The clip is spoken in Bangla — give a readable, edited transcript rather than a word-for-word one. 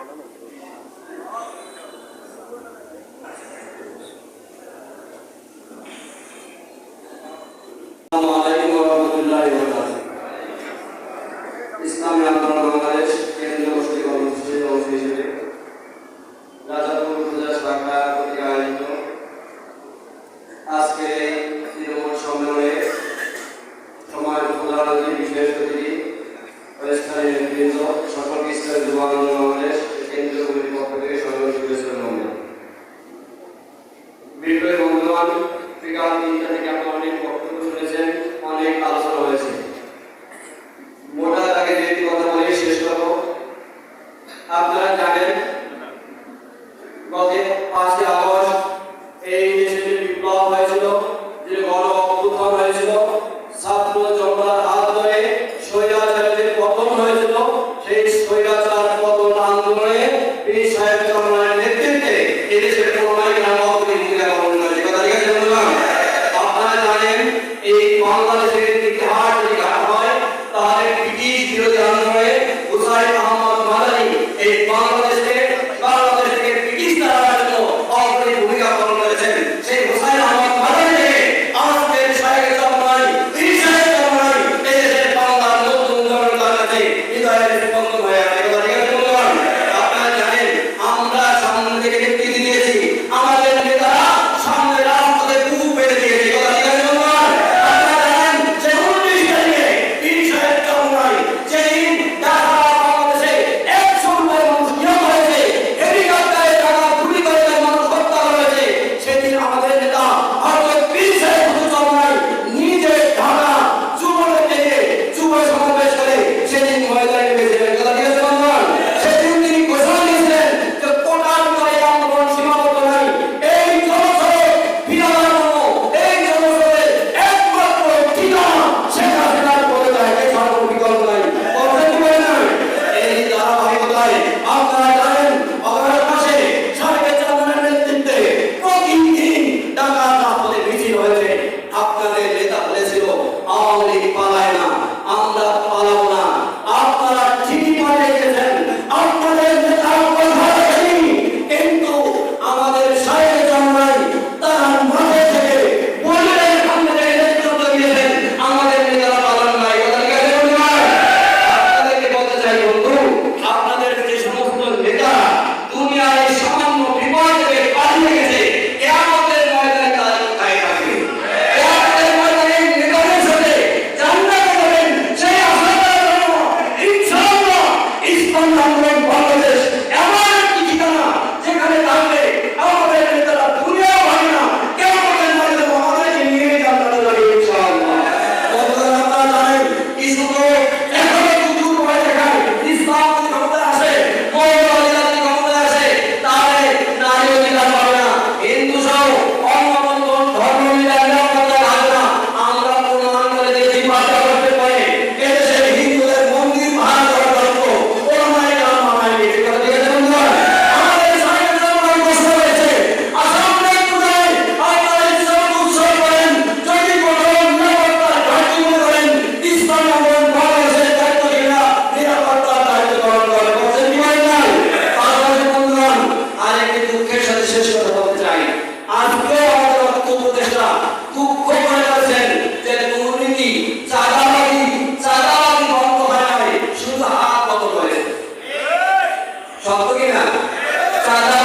ইসলামী আন্দোলন বাংলাদেশ কেন্দ্রীয় গোষ্ঠী কর্মসূচির অংশ হিসেবে রাজাপুর উপজেলা শাখা কর্তৃক আয়োজিত আজকের এই তৃণমূল সম্মেলনে সমাজ প্রধান অতিথি, বিশেষ অতিথি ও স্থানীয় নেতৃবৃন্দ সকলকে ইসলামী যুব আন্দোলন বাংলাদেশ কেন্দ্রীয় কমিটির পক্ষ থেকে সর্বোচ্চ শুভেচ্ছা জানাই। বিপ্লবী বন্ধুগণ, বিকাল ৩টা থেকে আপনারা অনেক বক্তব্য শুনেছেন, অনেক আলোচনা হয়েছে। মোটা দাগে যে কথা বলে শেষ করব। আপনারা জানেন গত ৫ই আগস্ট এই দেশে বিপ্লব হয়েছিল, যে গণ অভ্যুত্থান হয়েছিল, ছাত্র জনতার হাত ধরে স্বৈরাচারের পতন হয়েছিল। সেই স্বৈরাচার পতন আন্দোলনে পীর সাহেব চরমনায়ের নেতৃত্বে এদেশের করোনায় নামক ভূমিকা পালন করেছে। কথা ঠিক আছে বন্ধুগণ? আপনারা জানেন এই বাংলাদেশের ইতিহাস যদি ঘাটা হয় তাহলে ব্রিটিশ বিরোধী আন্দোলনে হুসাইন আহমদ মাদানী এই বাংলাদেশ থেকে ব্রিটিশ তাড়ানোর জন্য অগ্রণী ভূমিকা পালন করেছেন। সেই হুসাইন আহমদ মাদানী থেকে আজকের সাহেব চরমনাই, পীর সাহেব চরমনাই এদেশের বাংলার নতুন জনতার কাছে হৃদয়ের স্পন্দন হয়ে আছে। কথা ঠিক আছে বন্ধুগণ? আপনারা জানেন আমরা সামনে থেকে নেতৃত্ব দিয়েছি, আমাদের নেতারা সামনে রাজপথে বুক পেতে দিয়েছে। কথা ঠিক আছে বন্ধুগণ? আপনারা জানেন যে 19 তারিখে পীর সাহেব চরমনাই যেদিন ঢাকা বাংলাদেশে 100 মানুষ নিহত হয়েছে, হেলিকপ্টারে ঢাকা গুলি করে মানুষ হত্যা হয়েছে, সেদিন আমাদের নেতা হযরত পীর সাহেব চরমনাই নিজে ঢাকা যুবলীগ থেকে যুব সমাবেশ করে সেদিন ময়দানে নেমেছিলেন। কথা ঠিক আছে বন্ধুগণ? সেদিন তিনি ঘোষণা দিয়েছিলেন যে কোটার নয় আন্দোলন সীমাবদ্ধ নাই, এই জনস্রোত বিরাবার জন্য এই জনস্রোতের একমাত্র ঠিকানা শেখ হাসিনার পদে যায়, এই সরকার বিকল্প নাই। বলছেন কি বলেন না? এই ধারাবাহিকতায় আপনারা জানেন অগাস্ট মাসে সাবেক চেয়ারম্যানের নেতৃত্বে প্রতিদিন ঢাকা রাজপথে মিছিল হয়েছে। আপনাদের নেতা বলেছিল আওয়ামী লীগ পালায় না, আমরা পালাবো না। আপনারা ঠিকই পালিয়ে গেছেন, আপনাদের নেতার কথা রাখেনি, কিন্তু আমাদের সাহেব চরমনাই তারা মাঠে থেকে বলিলেন সামনে থেকে নেতৃত্ব দিয়েছেন, আমাদের নেতারা পালান নাই। কথা ঠিক আছে বন্ধুগণ? আপনাদেরকে বলতে চাই বন্ধু, আপনাদের যে সমস্ত নেতা দুনিয়ায় সামান্য বিপদ থেকে পালিয়ে গেছে, কিয়ামতের ময়দানে তারা কোথায় থাকবে? কিয়ামতের ময়দানে নেতাদের সাথে জান্নাতে যাবেন, সেই আশা করার জন্য ইনশাআল্লাহ ইসলামী আন্দোলন বাংলাদেশ এমন একটি ঠিকানা যেখানে থাকবে আমাদের নেতারা দুনিয়াও ভাবে না, কিয়ামতের ময়দানে আমাদেরকে নিয়ে জান্নাতে যাবে ইনশাআল্লাহ। বন্ধুরা, আপনারা জানেন কিছু লোক এখনো দুদূর ভয় দেখায়, ইসলাম যদি ক্ষমতায় আসে, মৌলবাদীরা যদি ক্ষমতায় আসে, তাহলে নারী অধিকার পাবে না, হিন্দু সহ অন্য কোন ধর্ম মিলাইলেও ক্ষমতায় আসবে না। আমরা প্রমাণ করে দিয়েছি 5টা বছর পরে এদেশের হিন্দুদের মন্দির ভাঙা করার গল্প ওলামায়ে কেরাম মানায় নিয়েছে। কথা ঠিক আছে বন্ধুগণ? আমাদের সাহেব চরমনাই ঘোষণা করেছে আসামের পূজায় আপনারা ইসলাম উৎসব করেন, যদি কোনো নিরাপত্তার ঘাটতি মনে করেন ইসলামী আন্দোলন বাংলাদেশের দায়িত্ব কিনা নিরাপত্তার দায়িত্ব পালন করে। বলছেন কি বলেন না? পাশাপাশি বন্ধুগণ, আরেকটি দুঃখের সাথে শেষ কথা বলতে চাই। আজকে আমাদের অর্থ উপদেষ্টা দুঃখ করে বলছেন যে দুর্নীতি, চাঁদাবাজি বন্ধ হয় নাই, শুধু হাত বদল হয়েছে। সত্য কিনা? চাঁদা